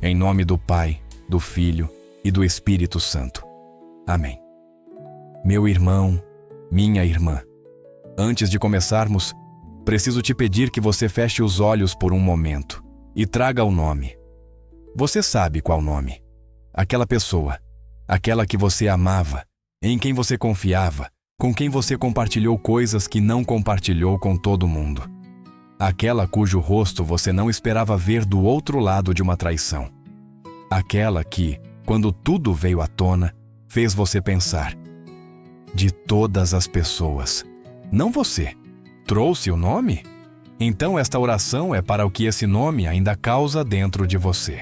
Em nome do Pai, do Filho e do Espírito Santo. Amém. Meu irmão, minha irmã, antes de começarmos, preciso te pedir que você feche os olhos por um momento e traga o nome. Você sabe qual nome? Aquela pessoa, aquela que você amava, em quem você confiava, com quem você compartilhou coisas que não compartilhou com todo mundo. Aquela cujo rosto você não esperava ver do outro lado de uma traição. Aquela que, quando tudo veio à tona, fez você pensar: de todas as pessoas, não você, trouxe o nome? Então esta oração é para o que esse nome ainda causa dentro de você.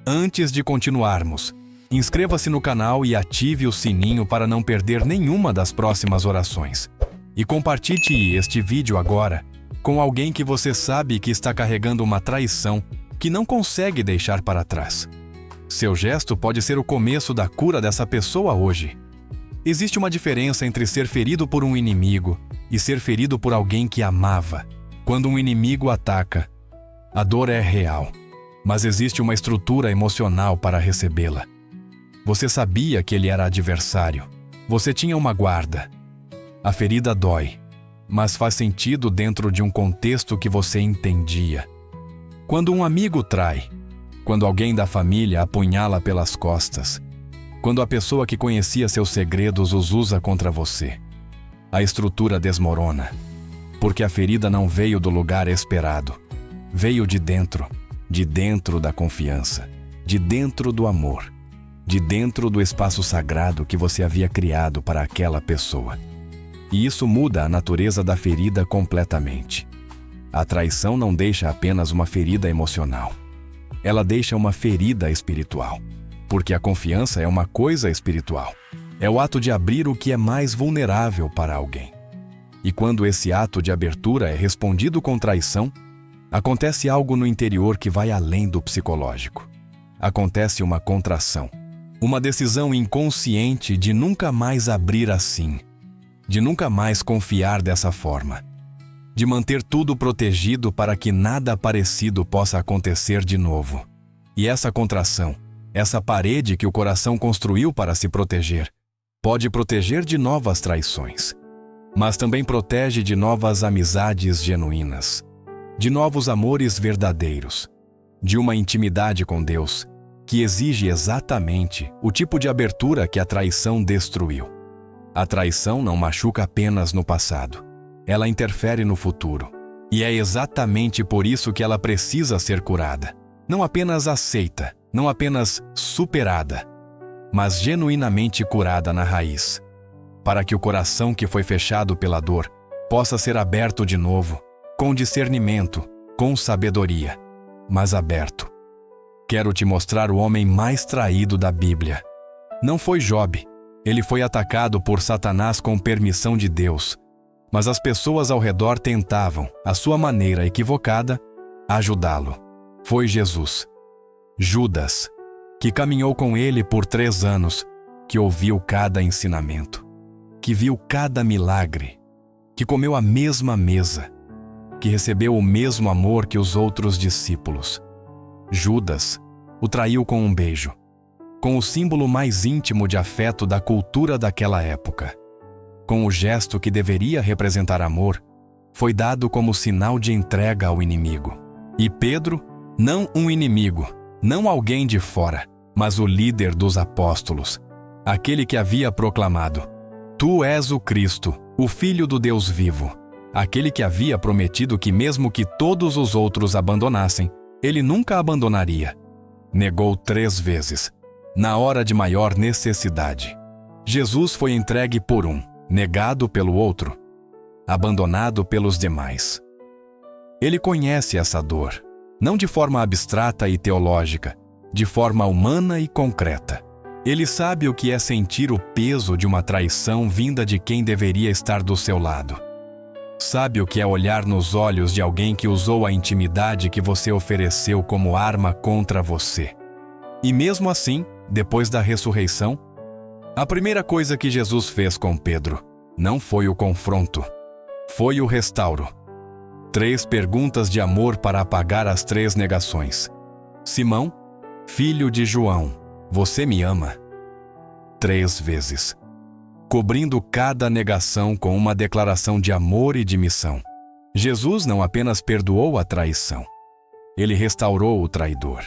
Antes de continuarmos, inscreva-se no canal e ative o sininho para não perder nenhuma das próximas orações. E compartilhe este vídeo agora com alguém que você sabe que está carregando uma traição que não consegue deixar para trás. Seu gesto pode ser o começo da cura dessa pessoa hoje. Existe uma diferença entre ser ferido por um inimigo e ser ferido por alguém que amava. Quando um inimigo ataca, a dor é real, mas existe uma estrutura emocional para recebê-la. Você sabia que ele era adversário. Você tinha uma guarda. A ferida dói, mas faz sentido dentro de um contexto que você entendia. Quando um amigo trai, quando alguém da família apunhala pelas costas, quando a pessoa que conhecia seus segredos os usa contra você, a estrutura desmorona, porque a ferida não veio do lugar esperado, veio de dentro da confiança, de dentro do amor, de dentro do espaço sagrado que você havia criado para aquela pessoa. E isso muda a natureza da ferida completamente. A traição não deixa apenas uma ferida emocional. Ela deixa uma ferida espiritual. Porque a confiança é uma coisa espiritual. É o ato de abrir o que é mais vulnerável para alguém. E quando esse ato de abertura é respondido com traição, acontece algo no interior que vai além do psicológico. Acontece uma contração. Uma decisão inconsciente de nunca mais abrir assim. De nunca mais confiar dessa forma. De manter tudo protegido para que nada parecido possa acontecer de novo. E essa contração, essa parede que o coração construiu para se proteger, pode proteger de novas traições, mas também protege de novas amizades genuínas, de novos amores verdadeiros, de uma intimidade com Deus que exige exatamente o tipo de abertura que a traição destruiu. A traição não machuca apenas no passado, ela interfere no futuro. E é exatamente por isso que ela precisa ser curada. Não apenas aceita, não apenas superada, mas genuinamente curada na raiz. Para que o coração que foi fechado pela dor possa ser aberto de novo, com discernimento, com sabedoria, mas aberto. Quero te mostrar o homem mais traído da Bíblia. Não foi Job. Ele foi atacado por Satanás com permissão de Deus, mas as pessoas ao redor tentavam, à sua maneira equivocada, ajudá-lo. Foi Jesus. Judas, que caminhou com ele por 3 anos, que ouviu cada ensinamento, que viu cada milagre, que comeu a mesma mesa, que recebeu o mesmo amor que os outros discípulos. Judas o traiu com um beijo, com o símbolo mais íntimo de afeto da cultura daquela época. Com o gesto que deveria representar amor, foi dado como sinal de entrega ao inimigo. E Pedro, não um inimigo, não alguém de fora, mas o líder dos apóstolos, aquele que havia proclamado: Tu és o Cristo, o Filho do Deus vivo, aquele que havia prometido que mesmo que todos os outros abandonassem, ele nunca abandonaria. Negou 3 vezes, na hora de maior necessidade. Jesus foi entregue por um, negado pelo outro, abandonado pelos demais. Ele conhece essa dor, não de forma abstrata e teológica, de forma humana e concreta. Ele sabe o que é sentir o peso de uma traição vinda de quem deveria estar do seu lado. Sabe o que é olhar nos olhos de alguém que usou a intimidade que você ofereceu como arma contra você. E mesmo assim, depois da ressurreição, a primeira coisa que Jesus fez com Pedro não foi o confronto, foi o restauro. 3 perguntas de amor para apagar as 3 negações. Simão, Filho de João, você me ama? 3 vezes, cobrindo cada negação com uma declaração de amor e de missão. Jesus não apenas perdoou a traição, ele restaurou o traidor.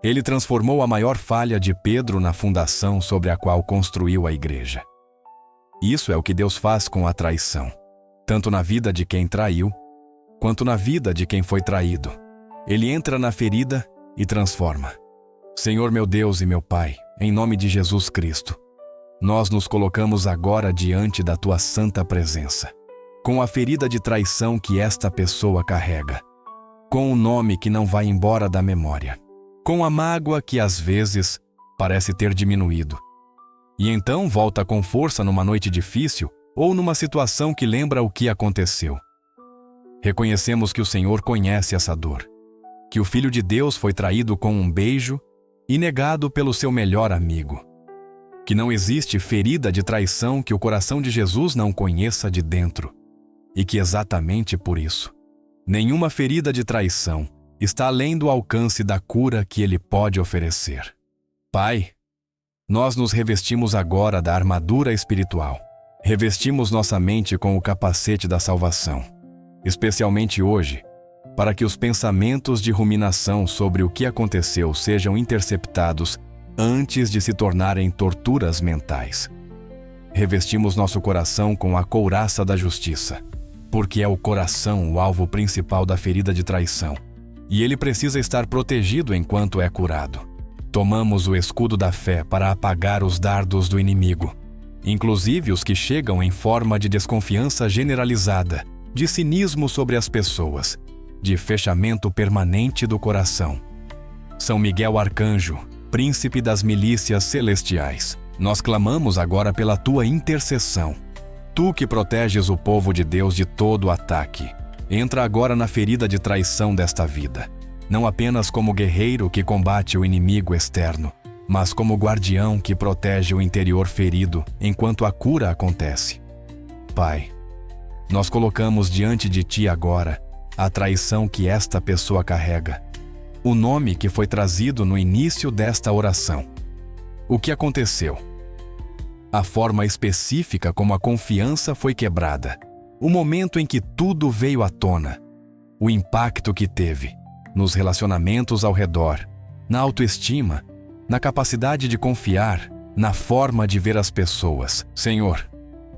Ele transformou a maior falha de Pedro na fundação sobre a qual construiu a igreja. Isso é o que Deus faz com a traição, tanto na vida de quem traiu, quanto na vida de quem foi traído. Ele entra na ferida e transforma. Senhor meu Deus e meu Pai, em nome de Jesus Cristo, nós nos colocamos agora diante da Tua santa presença, com a ferida de traição que esta pessoa carrega, com o nome que não vai embora da memória, com a mágoa que às vezes parece ter diminuído, e então volta com força numa noite difícil ou numa situação que lembra o que aconteceu. Reconhecemos que o Senhor conhece essa dor, que o Filho de Deus foi traído com um beijo e negado pelo seu melhor amigo, que não existe ferida de traição que o coração de Jesus não conheça de dentro, e que exatamente por isso, nenhuma ferida de traição está além do alcance da cura que Ele pode oferecer. Pai, nós nos revestimos agora da armadura espiritual, revestimos nossa mente com o capacete da salvação, especialmente hoje, para que os pensamentos de ruminação sobre o que aconteceu sejam interceptados antes de se tornarem torturas mentais. Revestimos nosso coração com a couraça da justiça, porque é o coração o alvo principal da ferida de traição, e ele precisa estar protegido enquanto é curado. Tomamos o escudo da fé para apagar os dardos do inimigo, inclusive os que chegam em forma de desconfiança generalizada, de cinismo sobre as pessoas, de fechamento permanente do coração. São Miguel Arcanjo, príncipe das milícias celestiais, nós clamamos agora pela tua intercessão. Tu que proteges o povo de Deus de todo ataque, entra agora na ferida de traição desta vida, não apenas como guerreiro que combate o inimigo externo, mas como guardião que protege o interior ferido enquanto a cura acontece. Pai, nós colocamos diante de ti agora a traição que esta pessoa carrega, o nome que foi trazido no início desta oração. O que aconteceu? A forma específica como a confiança foi quebrada, o momento em que tudo veio à tona, o impacto que teve nos relacionamentos ao redor, na autoestima, na capacidade de confiar, na forma de ver as pessoas. Senhor,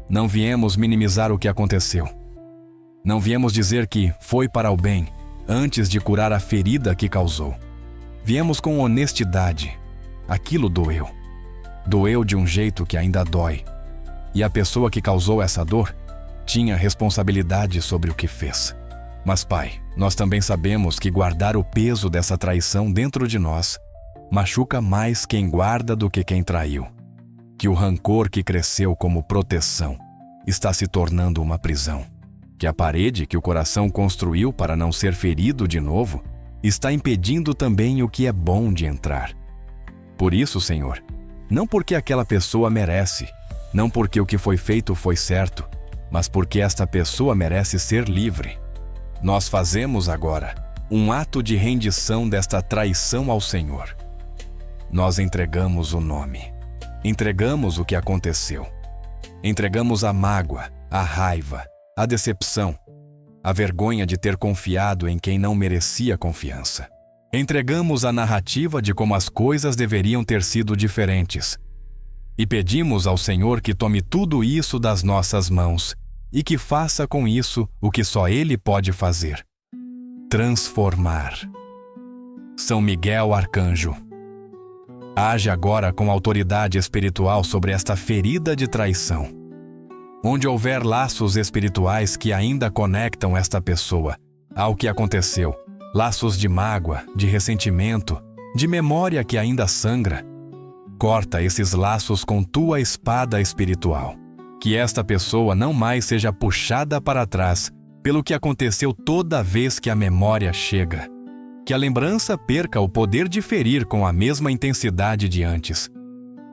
não viemos minimizar o que aconteceu. Não viemos dizer que foi para o bem, antes de curar a ferida que causou. Viemos com honestidade. Aquilo doeu. Doeu de um jeito que ainda dói. E a pessoa que causou essa dor tinha responsabilidade sobre o que fez. Mas, Pai, nós também sabemos que guardar o peso dessa traição dentro de nós machuca mais quem guarda do que quem traiu. Que o rancor que cresceu como proteção está se tornando uma prisão. Que a parede que o coração construiu para não ser ferido de novo está impedindo também o que é bom de entrar. Por isso, Senhor, não porque aquela pessoa merece, não porque o que foi feito foi certo, mas porque esta pessoa merece ser livre. Nós fazemos agora um ato de rendição desta traição ao Senhor. Nós entregamos o nome, entregamos o que aconteceu, entregamos a mágoa, a raiva, a decepção, a vergonha de ter confiado em quem não merecia confiança. Entregamos a narrativa de como as coisas deveriam ter sido diferentes. E pedimos ao Senhor que tome tudo isso das nossas mãos e que faça com isso o que só Ele pode fazer: transformar. São Miguel Arcanjo, age agora com autoridade espiritual sobre esta ferida de traição. Onde houver laços espirituais que ainda conectam esta pessoa ao que aconteceu, laços de mágoa, de ressentimento, de memória que ainda sangra, corta esses laços com tua espada espiritual. Que esta pessoa não mais seja puxada para trás pelo que aconteceu toda vez que a memória chega. Que a lembrança perca o poder de ferir com a mesma intensidade de antes.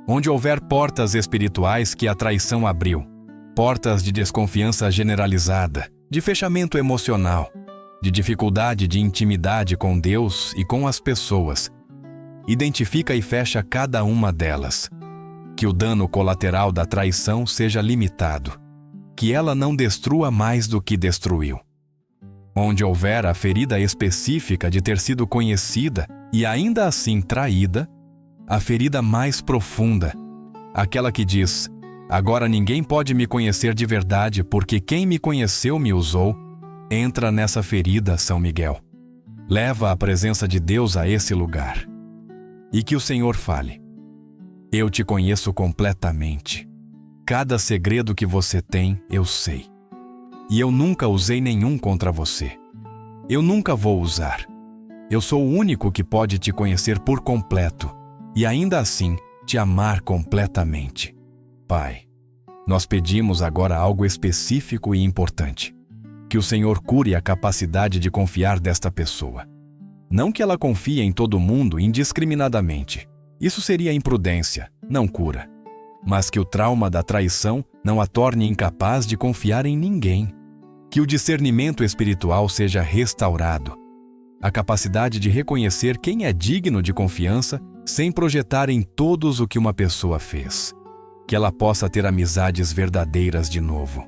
Onde houver portas espirituais que a traição abriu, portas de desconfiança generalizada, de fechamento emocional, de dificuldade de intimidade com Deus e com as pessoas, identifica e fecha cada uma delas. Que o dano colateral da traição seja limitado. Que ela não destrua mais do que destruiu. Onde houver a ferida específica de ter sido conhecida e ainda assim traída, a ferida mais profunda, aquela que diz: agora ninguém pode me conhecer de verdade porque quem me conheceu me usou, entra nessa ferida, São Miguel. Leva a presença de Deus a esse lugar. E que o Senhor fale: eu te conheço completamente. Cada segredo que você tem, eu sei. E eu nunca usei nenhum contra você. Eu nunca vou usar. Eu sou o único que pode te conhecer por completo e ainda assim te amar completamente. Pai, nós pedimos agora algo específico e importante. Que o Senhor cure a capacidade de confiar desta pessoa. Não que ela confie em todo mundo indiscriminadamente. Isso seria imprudência, não cura. Mas que o trauma da traição não a torne incapaz de confiar em ninguém. Que o discernimento espiritual seja restaurado. A capacidade de reconhecer quem é digno de confiança sem projetar em todos o que uma pessoa fez. Que ela possa ter amizades verdadeiras de novo.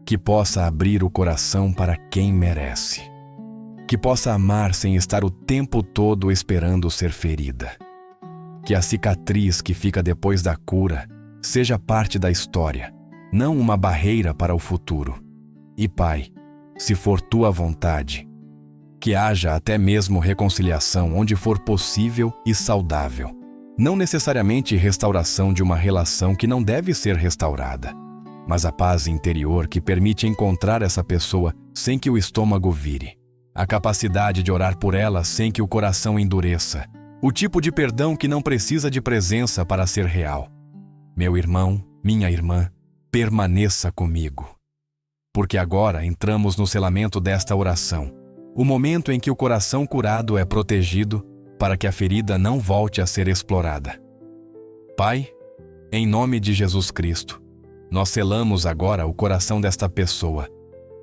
Que possa abrir o coração para quem merece. Que possa amar sem estar o tempo todo esperando ser ferida. Que a cicatriz que fica depois da cura seja parte da história, não uma barreira para o futuro. E Pai, se for tua vontade, que haja até mesmo reconciliação onde for possível e saudável. Não necessariamente restauração de uma relação que não deve ser restaurada, mas a paz interior que permite encontrar essa pessoa sem que o estômago vire. A capacidade de orar por ela sem que o coração endureça. O tipo de perdão que não precisa de presença para ser real. Meu irmão, minha irmã, permaneça comigo. Porque agora entramos no selamento desta oração, o momento em que o coração curado é protegido para que a ferida não volte a ser explorada. Pai, em nome de Jesus Cristo, nós selamos agora o coração desta pessoa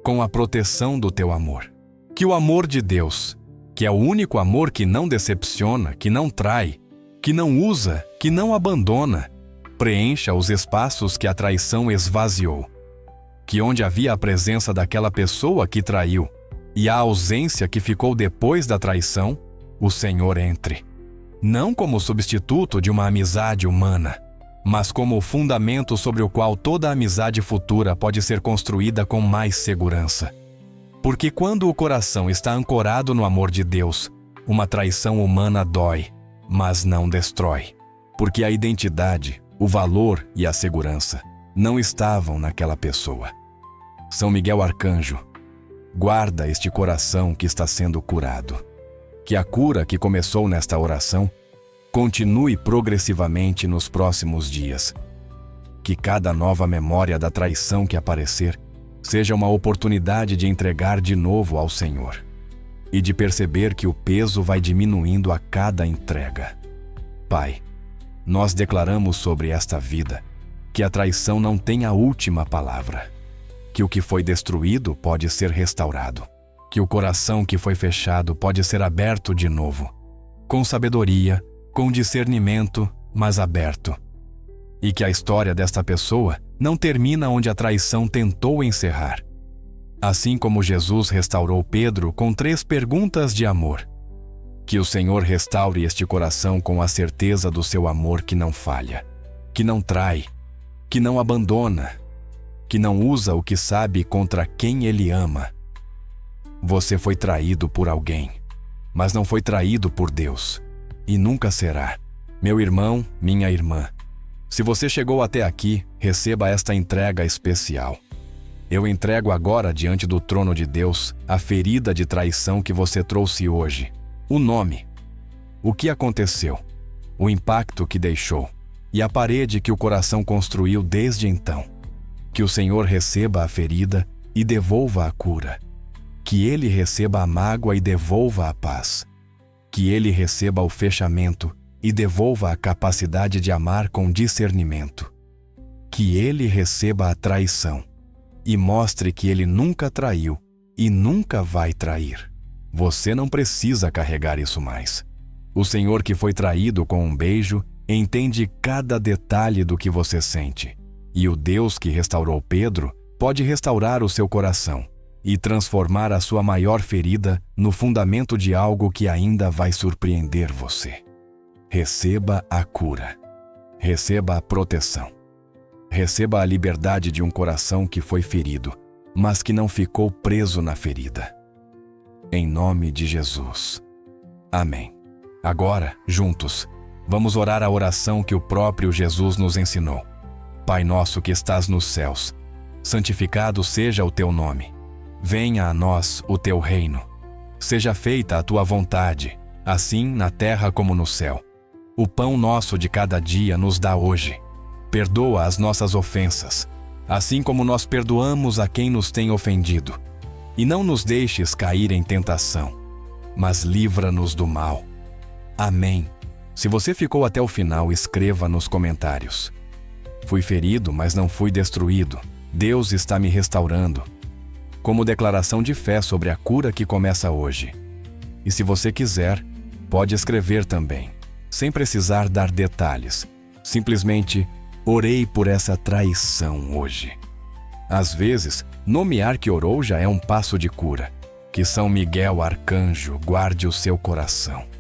com a proteção do teu amor. Que o amor de Deus, que é o único amor que não decepciona, que não trai, que não usa, que não abandona, preencha os espaços que a traição esvaziou. Que onde havia a presença daquela pessoa que traiu e a ausência que ficou depois da traição, o Senhor entre. Não como substituto de uma amizade humana, mas como o fundamento sobre o qual toda amizade futura pode ser construída com mais segurança. Porque quando o coração está ancorado no amor de Deus, uma traição humana dói, mas não destrói. Porque a identidade, o valor e a segurança não estavam naquela pessoa. São Miguel Arcanjo, guarda este coração que está sendo curado. Que a cura que começou nesta oração continue progressivamente nos próximos dias. Que cada nova memória da traição que aparecer seja uma oportunidade de entregar de novo ao Senhor e de perceber que o peso vai diminuindo a cada entrega. Pai, nós declaramos sobre esta vida que a traição não tem a última palavra. Que o que foi destruído pode ser restaurado. Que o coração que foi fechado pode ser aberto de novo. Com sabedoria, com discernimento, mas aberto. E que a história desta pessoa não termina onde a traição tentou encerrar. Assim como Jesus restaurou Pedro com 3 perguntas de amor. Que o Senhor restaure este coração com a certeza do seu amor que não falha, que não trai, que não abandona, que não usa o que sabe contra quem ele ama. Você foi traído por alguém, mas não foi traído por Deus, e nunca será. Meu irmão, minha irmã, se você chegou até aqui, receba esta entrega especial. Eu entrego agora diante do trono de Deus a ferida de traição que você trouxe hoje, o nome, o que aconteceu, o impacto que deixou e a parede que o coração construiu desde então. Que o Senhor receba a ferida e devolva a cura. Que Ele receba a mágoa e devolva a paz. Que Ele receba o fechamento e devolva a capacidade de amar com discernimento. Que Ele receba a traição e mostre que Ele nunca traiu e nunca vai trair. Você não precisa carregar isso mais. O Senhor que foi traído com um beijo entende cada detalhe do que você sente. E o Deus que restaurou Pedro pode restaurar o seu coração e transformar a sua maior ferida no fundamento de algo que ainda vai surpreender você. Receba a cura. Receba a proteção. Receba a liberdade de um coração que foi ferido, mas que não ficou preso na ferida. Em nome de Jesus. Amém. Agora, juntos, vamos orar a oração que o próprio Jesus nos ensinou. Pai nosso que estás nos céus, santificado seja o teu nome. Venha a nós o teu reino. Seja feita a tua vontade, assim na terra como no céu. O pão nosso de cada dia nos dá hoje. Perdoa as nossas ofensas, assim como nós perdoamos a quem nos tem ofendido. E não nos deixes cair em tentação, mas livra-nos do mal. Amém. Se você ficou até o final, escreva nos comentários. Fui ferido, mas não fui destruído. Deus está me restaurando. Como declaração de fé sobre a cura que começa hoje. E se você quiser, pode escrever também, sem precisar dar detalhes. Simplesmente, orei por essa traição hoje. Às vezes, nomear que orou já é um passo de cura. Que São Miguel Arcanjo guarde o seu coração.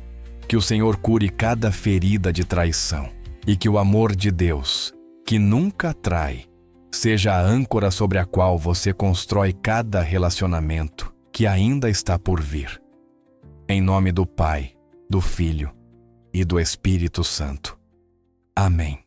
Que o Senhor cure cada ferida de traição. E que o amor de Deus, que nunca trai, seja a âncora sobre a qual você constrói cada relacionamento que ainda está por vir. Em nome do Pai, do Filho e do Espírito Santo. Amém.